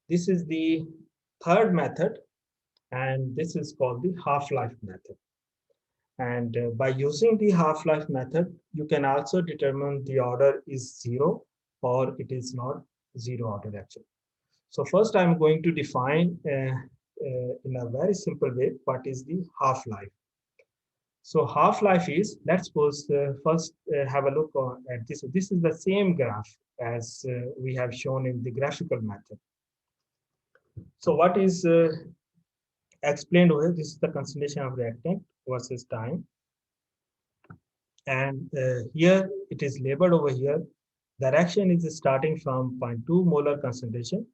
This is the third method, and this is called the half-life method. And by using the half-life method, you can also determine the order is zero or it is not zero order actually. So first I'm going to define in a very simple way what is the half-life. So half-life is, let's suppose first have a look at this. This is the same graph as we have shown in the graphical method. So what is explained over here, this is the concentration of reactant versus time. And here it is labeled over here. The reaction is starting from zero point 0.2 molar concentration,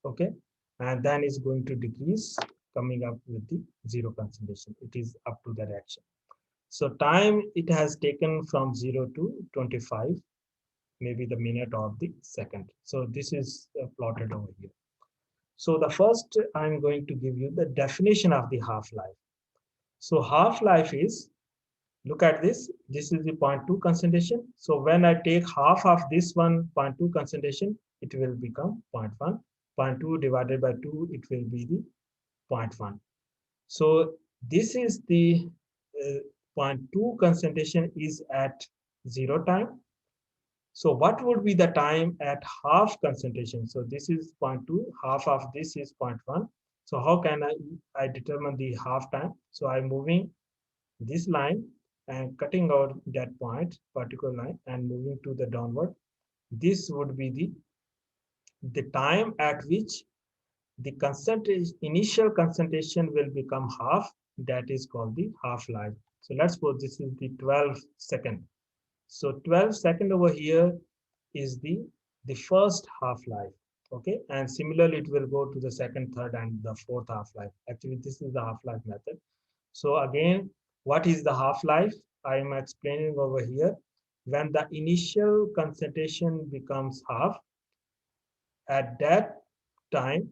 okay? And then is going to decrease, coming up with the zero concentration. It is up to the reaction. So time it has taken from 0 to 25, maybe the minute or the second. So this is plotted over here. So the first I'm going to give you the definition of the half-life. So half-life is, look at this, this is the 0.2 concentration. So when I take half of this one 0.2 concentration, it will become 0.1. 0.2 divided by 2, it will be the 0.1. So this is the uh, 0.2 concentration is at zero time. So what would be the time at half concentration? So this is 0.2, half of this is 0.1. So how can I determine the half time? So I'm moving this line and cutting out that point, particular line, and moving to the downward. This would be the time at which the concentration, initial concentration will become half. That is called the half-life. So let's suppose this is the 12 second. So 12 second over here is the first half-life. Okay, and similarly it will go to the second, third, and the fourth half-life. Actually, this is the half-life method. So again, what is the half-life? I am explaining over here. When the initial concentration becomes half, at that time,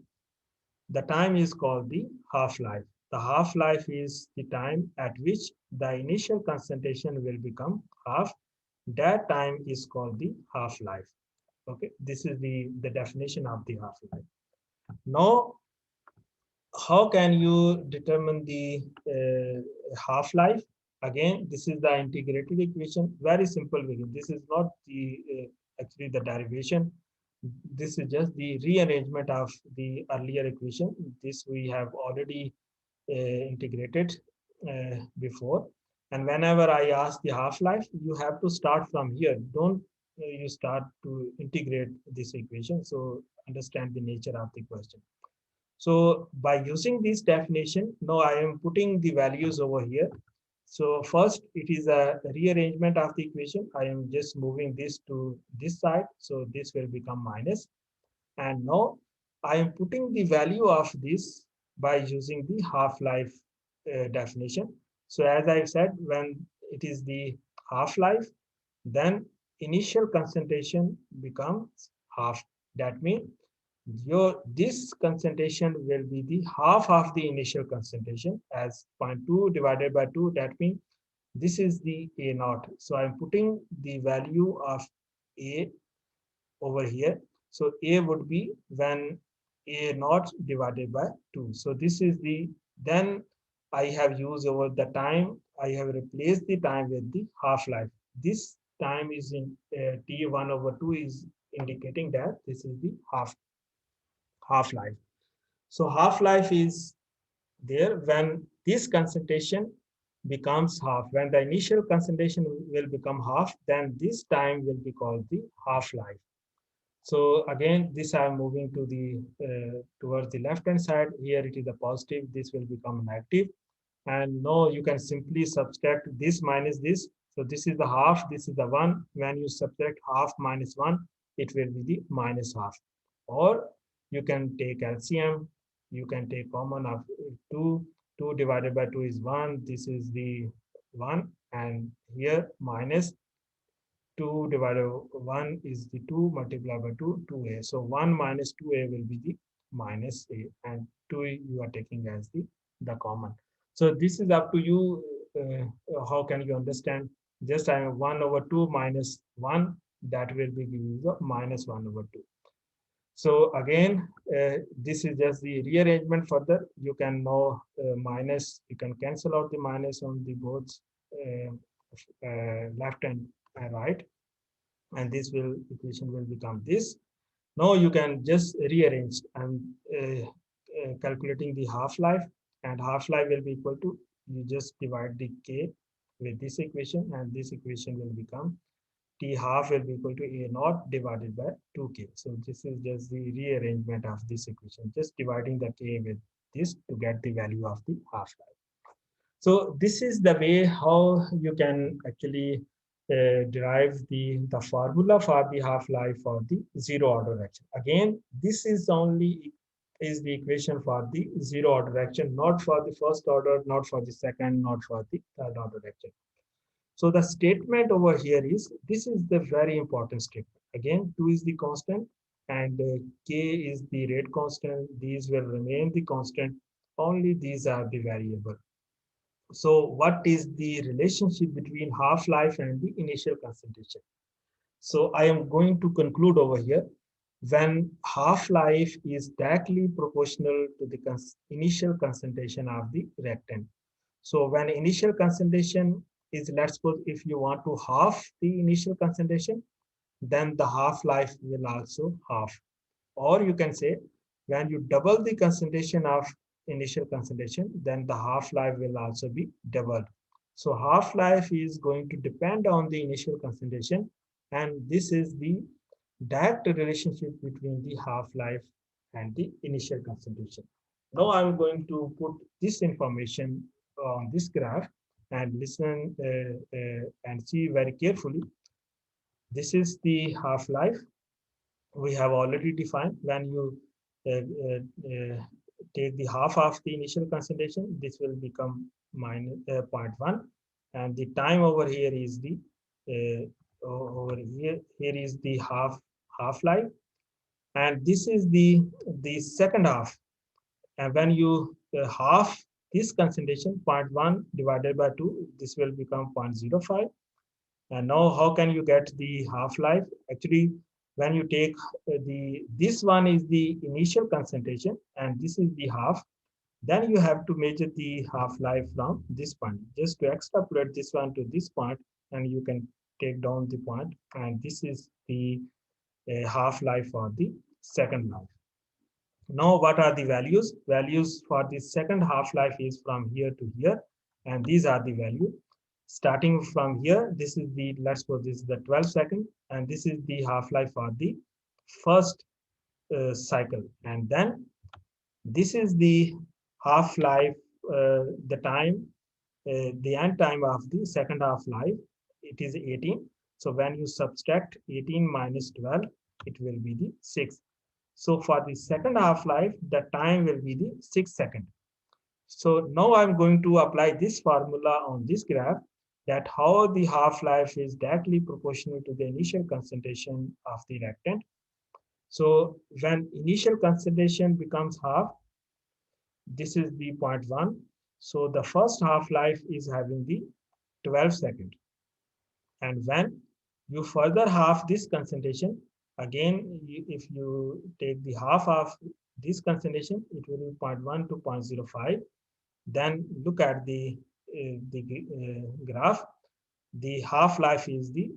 the time is called the half-life. The half-life is the time at which the initial concentration will become half. That time is called the half-life. Okay, this is the definition of the half-life. Now, how can you determine the half-life? Again, this is the integrated equation, very simple. This is not the actually the derivation. This is just the rearrangement of the earlier equation. This we have already integrated before. And whenever I ask the half-life, you have to start from here. Don't you start to integrate this equation. So understand the nature of the question. So by using this definition, now I am putting the values over here. So first, it is a rearrangement of the equation. I am just moving this to this side. So this will become minus. And now I am putting the value of this by using the half-life definition. So as I said, when it is the half-life, then initial concentration becomes half. That means this concentration will be the half of the initial concentration as 0.2 divided by 2. That means this is the A naught. So I'm putting the value of A over here. So A would be when A naught divided by 2. So this is the, then I have used over the time, I have replaced the time with the half-life. This time is in T1 over 2 is indicating that this is the half-life. So half-life is there when this concentration becomes half. When the initial concentration will become half, then this time will be called the half-life. So again, this I am moving to the towards the left hand side. Here it is a positive. This will become negative. And now you can simply subtract this minus this. So this is the half. This is the one. When you subtract half minus one, it will be the minus half. Or you can take LCM. You can take common of 2. 2 divided by 2 is 1. This is the 1. And here minus 2 divided by 1 is the 2 multiplied by 2, 2a. So 1 minus 2a will be the minus a, and 2 you are taking as the common. So this is up to you. How can you understand? Just I have 1 over 2 minus 1, that will be giving you minus 1 over 2. So again, this is just the rearrangement further. You can now minus, you can cancel out the minus on the both left and right, and this will equation will become this. Now you can just rearrange and calculating the half-life, and half-life will be equal to, you just divide the k with this equation, and this equation will become T half will be equal to A naught divided by 2k. So this is just the rearrangement of this equation, just dividing the k with this to get the value of the half-life. So this is the way how you can actually derive the formula for the half-life for the zero order action. Again, this is only is the equation for the zero order action, not for the first order, not for the second, not for the third order action. So the statement over here is, this is the very important statement. Again, 2 is the constant and k is the rate constant. These will remain the constant. Only these are the variable. So what is the relationship between half-life and the initial concentration? So I am going to conclude over here. When half-life is directly proportional to the initial concentration of the reactant. So when initial concentration is, let's suppose if you want to half the initial concentration, then the half-life will also half. Or you can say when you double the concentration of initial concentration, then the half-life will also be doubled. So half-life is going to depend on the initial concentration, and this is the direct relationship between the half-life and the initial concentration. Now I'm going to put this information on this graph and listen and see very carefully. This is the half-life we have already defined. When you take the half of the initial concentration, this will become minus 0.1, and the time over here is the over here is the half-life, and this is the second half. And when you half this concentration, 0.1 divided by 2, this will become 0.05. And now how can you get the half-life? Actually, when you take this one is the initial concentration and this is the half, then you have to measure the half-life from this point. Just to extrapolate this one to this point, and you can take down the point, and this is the half-life for the second life. Now, what are the values? Values for the second half-life is from here to here, and these are the value. Starting from here, this is the, let's suppose this is the 12 second, and this is the half-life for the first cycle. And then this is the half-life, the time, the end time of the second half-life, it is 18. So when you subtract 18 minus 12, it will be the 6. So for the second half-life, the time will be the 6 seconds. So now I'm going to apply this formula on this graph, that how the half-life is directly proportional to the initial concentration of the reactant. So when initial concentration becomes half, this is the 0.1. So the first half-life is having the 12 seconds. And when you further half this concentration, again, if you take the half of this concentration, it will be 0.1 to 0.05. Then look at the graph. The half-life is the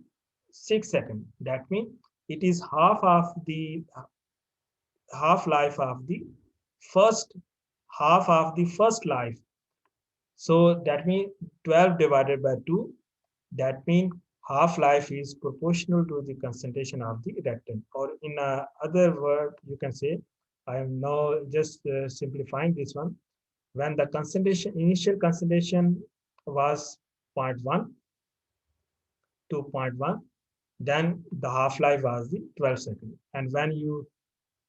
6 seconds. That means it is half of the half-life of the first half of the first life. So that means 12 divided by 2. That means half-life is proportional to the concentration of the reactant. Or in other word, you can say, I am now just simplifying this one. When the concentration, initial concentration was 0.1 to 0.1, then the half-life was the 12 seconds. And when you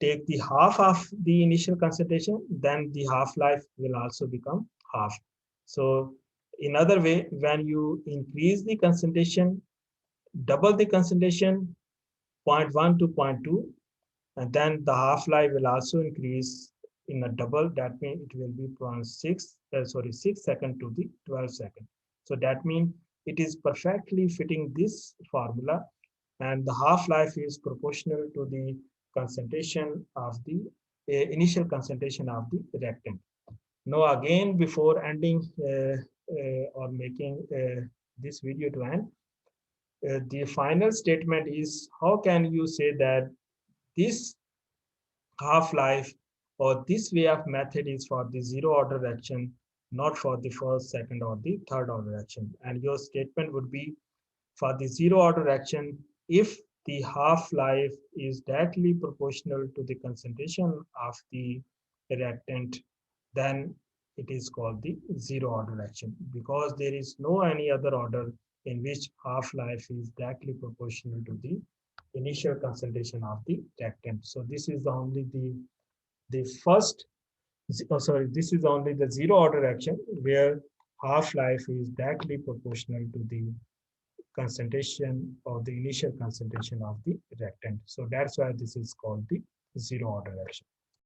take the half of the initial concentration, then the half-life will also become half. So in other way, when you increase the concentration, double the concentration, 0.1 to 0.2, and then the half-life will also increase in a double. That means it will be from 6 seconds to the 12 seconds. So that means it is perfectly fitting this formula, and the half-life is proportional to the concentration of the initial concentration of the reactant. Now again, before ending or making this video to end, the final statement is, how can you say that this half-life or this way of method is for the zero order reaction, not for the first, second, or the third order reaction? And your statement would be, for the zero order reaction, if the half-life is directly proportional to the concentration of the reactant, then it is called the zero order reaction, because there is no any other order in which half-life is directly proportional to the initial concentration of the reactant. So this is only the first, sorry, this is only the zero order reaction where half-life is directly proportional to the concentration or the initial concentration of the reactant. So that's why this is called the zero order reaction.